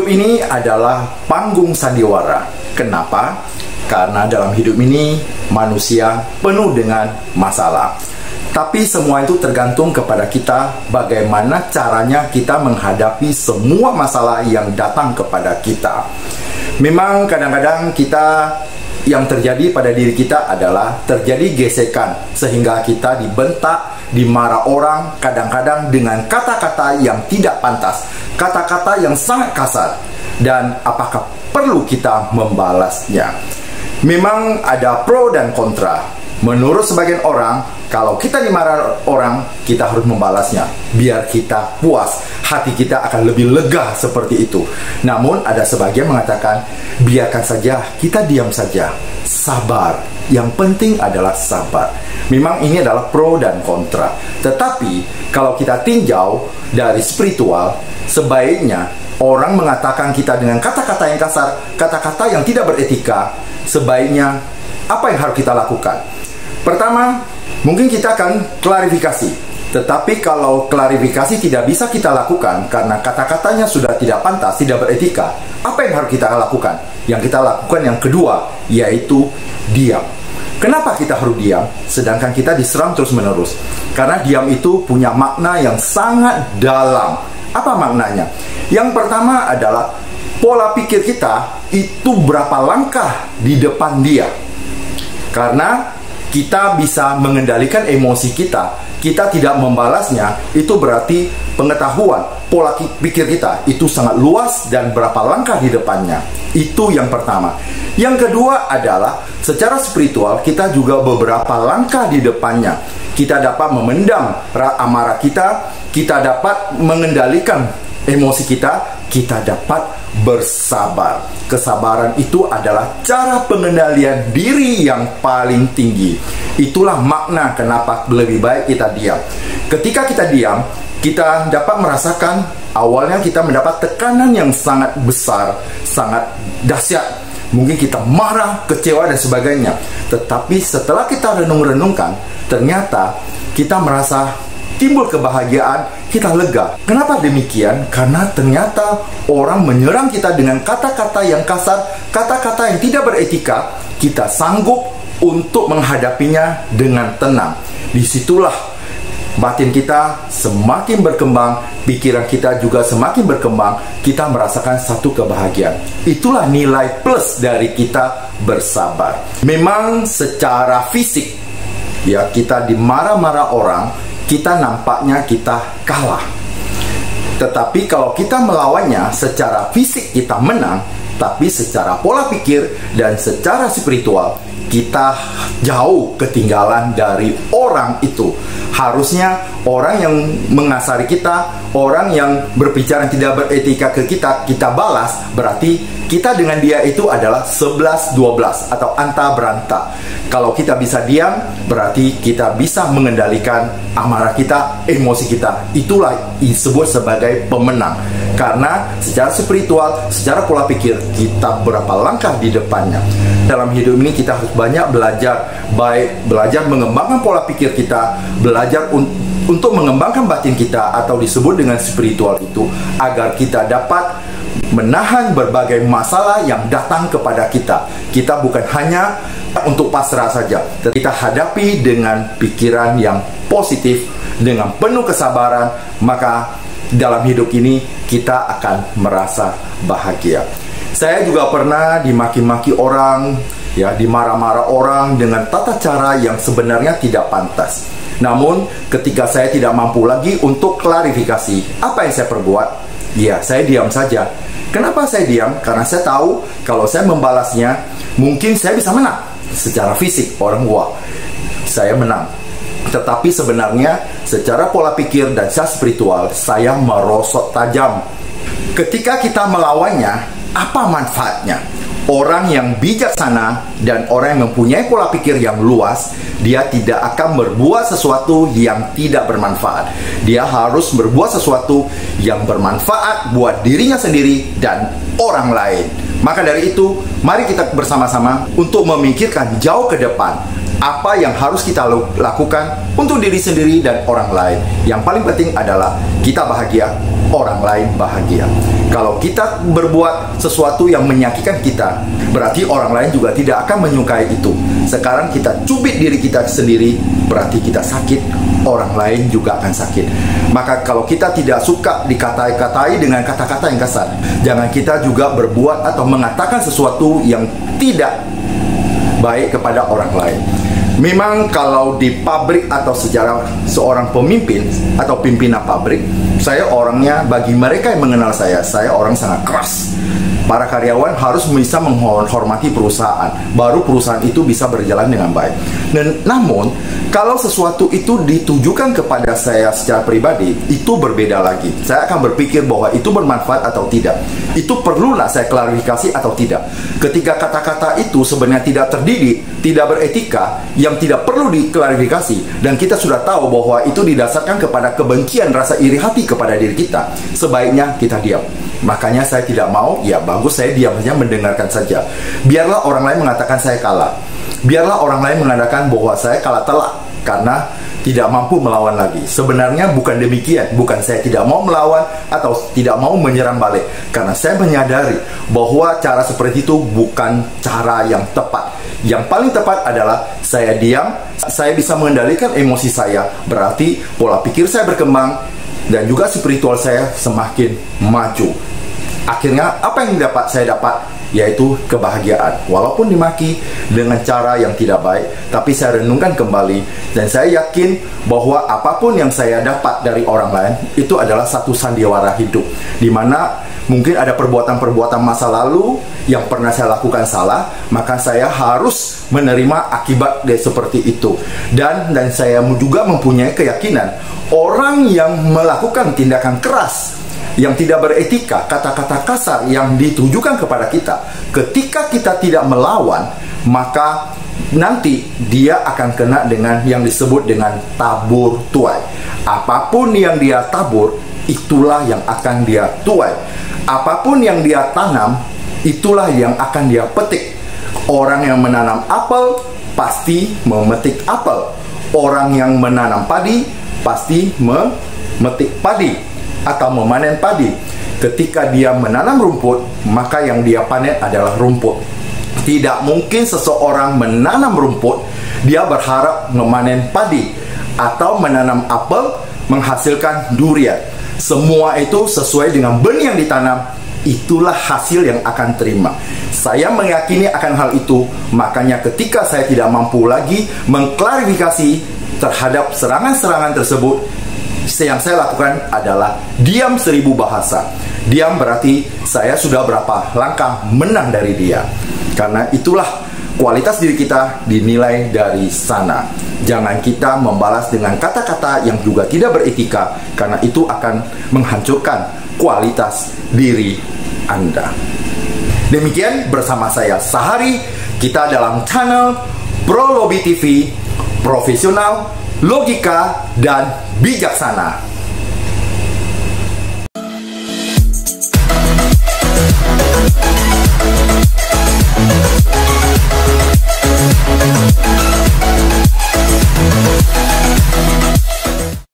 ini adalah panggung sandiwara. Kenapa? Karena dalam hidup ini manusia penuh dengan masalah. Tapi semua itu tergantung kepada kita bagaimana caranya kita menghadapi semua masalah yang datang kepada kita. Memang kadang-kadang yang terjadi pada diri kita adalah terjadi gesekan sehingga kita dibentak, dimarah orang, kadang-kadang dengan kata-kata yang tidak pantas, kata-kata yang sangat kasar. Dan apakah perlu kita membalasnya? Memang ada pro dan kontra. Menurut sebagian orang, kalau kita dimarah orang, kita harus membalasnya biar kita puas, hati kita akan lebih lega seperti itu. Namun ada sebagian mengatakan, biarkan saja, kita diam saja, sabar. Yang penting adalah sabar. Memang ini adalah pro dan kontra. Tetapi kalau kita tinjau dari spiritual, sebaiknya orang mengatakan kita dengan kata-kata yang kasar, kata-kata yang tidak beretika, sebaiknya apa yang harus kita lakukan? Pertama, mungkin kita akan klarifikasi. Tetapi kalau klarifikasi tidak bisa kita lakukan karena kata-katanya sudah tidak pantas, tidak beretika, apa yang harus kita lakukan? Yang kita lakukan yang kedua, yaitu diam. Kenapa kita harus diam? Sedangkan kita diserang terus-menerus. Karena diam itu punya makna yang sangat dalam. Apa maknanya? Yang pertama adalah pola pikir kita itu berapa langkah di depan dia. Karena kita bisa mengendalikan emosi kita, kita tidak membalasnya, itu berarti pengetahuan, pola pikir kita itu sangat luas dan berapa langkah di depannya. Itu yang pertama. Yang kedua adalah secara spiritual kita juga beberapa langkah di depannya. Kita dapat memendam amarah kita dapat mengendalikan emosi kita dapat bersabar. Kesabaran itu adalah cara pengendalian diri yang paling tinggi. Itulah makna kenapa lebih baik kita diam. Ketika kita diam, kita dapat merasakan awalnya kita mendapat tekanan yang sangat besar, sangat dahsyat. Mungkin kita marah, kecewa dan sebagainya. Tetapi setelah kita renung-renungkan, ternyata kita merasa timbul kebahagiaan, kita lega. Kenapa demikian? Karena ternyata orang menyerang kita dengan kata-kata yang kasar, kata-kata yang tidak beretika, kita sanggup untuk menghadapinya dengan tenang. Disitulah batin kita semakin berkembang, pikiran kita juga semakin berkembang, kita merasakan satu kebahagiaan. Itulah nilai plus dari kita bersabar. Memang secara fisik, ya, kita dimarah-marah orang, kita nampaknya kita kalah. Tetapi kalau kita melawannya, secara fisik kita menang, tapi secara pola pikir dan secara spiritual kita jauh ketinggalan dari orang itu. Harusnya orang yang mengasari kita, orang yang berbicara tidak beretika ke kita, kita balas, berarti kita dengan dia itu adalah 11-12 atau anta beranta. Kalau kita bisa diam, berarti kita bisa mengendalikan amarah kita, emosi kita. Itulah disebut sebagai pemenang. Karena secara spiritual, secara pola pikir, kita berapa langkah di depannya. Dalam hidup ini kita harus banyak belajar, baik belajar mengembangkan pola pikir kita, belajar untuk mengembangkan batin kita atau disebut dengan spiritual itu, agar kita dapat menahan berbagai masalah yang datang kepada kita. Kita bukan hanya untuk pasrah saja, kita hadapi dengan pikiran yang positif, dengan penuh kesabaran, maka dalam hidup ini kita akan merasa bahagia. Saya juga pernah dimaki-maki orang, ya, dimarah-marah orang dengan tata cara yang sebenarnya tidak pantas. Namun ketika saya tidak mampu lagi untuk klarifikasi, apa yang saya perbuat? Ya, saya diam saja. Kenapa saya diam? Karena saya tahu kalau saya membalasnya, mungkin saya bisa menang. Secara fisik, orang wah, saya menang. Tetapi sebenarnya secara pola pikir dan secara spiritual, saya merosot tajam. Ketika kita melawannya, apa manfaatnya? Orang yang bijaksana dan orang yang mempunyai pola pikir yang luas, dia tidak akan berbuat sesuatu yang tidak bermanfaat. Dia harus berbuat sesuatu yang bermanfaat buat dirinya sendiri dan orang lain. Maka dari itu, mari kita bersama-sama untuk memikirkan jauh ke depan. apa yang harus kita lakukan untuk diri sendiri dan orang lain. Yang paling penting adalah kita bahagia, orang lain bahagia. Kalau kita berbuat sesuatu yang menyakitkan kita, berarti orang lain juga tidak akan menyukai itu. Sekarang kita cubit diri kita sendiri, berarti kita sakit, orang lain juga akan sakit. Maka kalau kita tidak suka dikatai-katai dengan kata-kata yang kasar, jangan kita juga berbuat atau mengatakan sesuatu yang tidak baik kepada orang lain. Memang kalau di pabrik atau sejarah seorang pemimpin atau pimpinan pabrik, saya orangnya, bagi mereka yang mengenal saya orang sangat keras. Para karyawan harus bisa menghormati perusahaan, baru perusahaan itu bisa berjalan dengan baik. Dan namun, kalau sesuatu itu ditujukan kepada saya secara pribadi, itu berbeda lagi. Saya akan berpikir bahwa itu bermanfaat atau tidak. Itu perlulah saya klarifikasi atau tidak. Ketika kata-kata itu sebenarnya tidak terdidik, tidak beretika, yang tidak perlu diklarifikasi, dan kita sudah tahu bahwa itu didasarkan kepada kebencian, rasa iri hati kepada diri kita, sebaiknya kita diam. Makanya saya tidak mau, ya bagus, saya diam saja, mendengarkan saja. Biarlah orang lain mengatakan saya kalah. Biarlah orang lain mengatakan bahwa saya kalah telak karena tidak mampu melawan lagi. Sebenarnya bukan demikian. Bukan saya tidak mau melawan atau tidak mau menyerang balik. Karena saya menyadari bahwa cara seperti itu bukan cara yang tepat. Yang paling tepat adalah saya diam, saya bisa mengendalikan emosi saya. Berarti pola pikir saya berkembang dan juga spiritual saya semakin maju. Akhirnya apa yang saya dapat? Yaitu kebahagiaan. Walaupun dimaki dengan cara yang tidak baik, tapi saya renungkan kembali dan saya yakin bahwa apapun yang saya dapat dari orang lain itu adalah satu sandiwara hidup, di mana mungkin ada perbuatan-perbuatan masa lalu yang pernah saya lakukan salah, maka saya harus menerima akibat dari seperti itu. Dan saya juga mempunyai keyakinan orang yang melakukan tindakan keras, yang tidak beretika, kata-kata kasar yang ditujukan kepada kita, ketika kita tidak melawan, maka nanti dia akan kena dengan yang disebut dengan tabur tuai. Apapun yang dia tabur, itulah yang akan dia tuai. Apapun yang dia tanam, itulah yang akan dia petik. Orang yang menanam apel pasti memetik apel. Orang yang menanam padi pasti memetik padi atau memanen padi. Ketika dia menanam rumput, maka yang dia panen adalah rumput. Tidak mungkin seseorang menanam rumput, dia berharap memanen padi, atau menanam apel menghasilkan durian. Semua itu sesuai dengan benih yang ditanam, itulah hasil yang akan terima. Saya meyakini akan hal itu, makanya ketika saya tidak mampu lagi mengklarifikasi terhadap serangan-serangan tersebut, yang saya lakukan adalah diam 1000 bahasa. Diam berarti saya sudah berapa langkah menang dari dia. Karena itulah kualitas diri kita dinilai dari sana. Jangan kita membalas dengan kata-kata yang juga tidak beretika, karena itu akan menghancurkan kualitas diri Anda. Demikian bersama saya Sahari, kita dalam channel Pro Lobby TV, profesional, logika, dan bijaksana.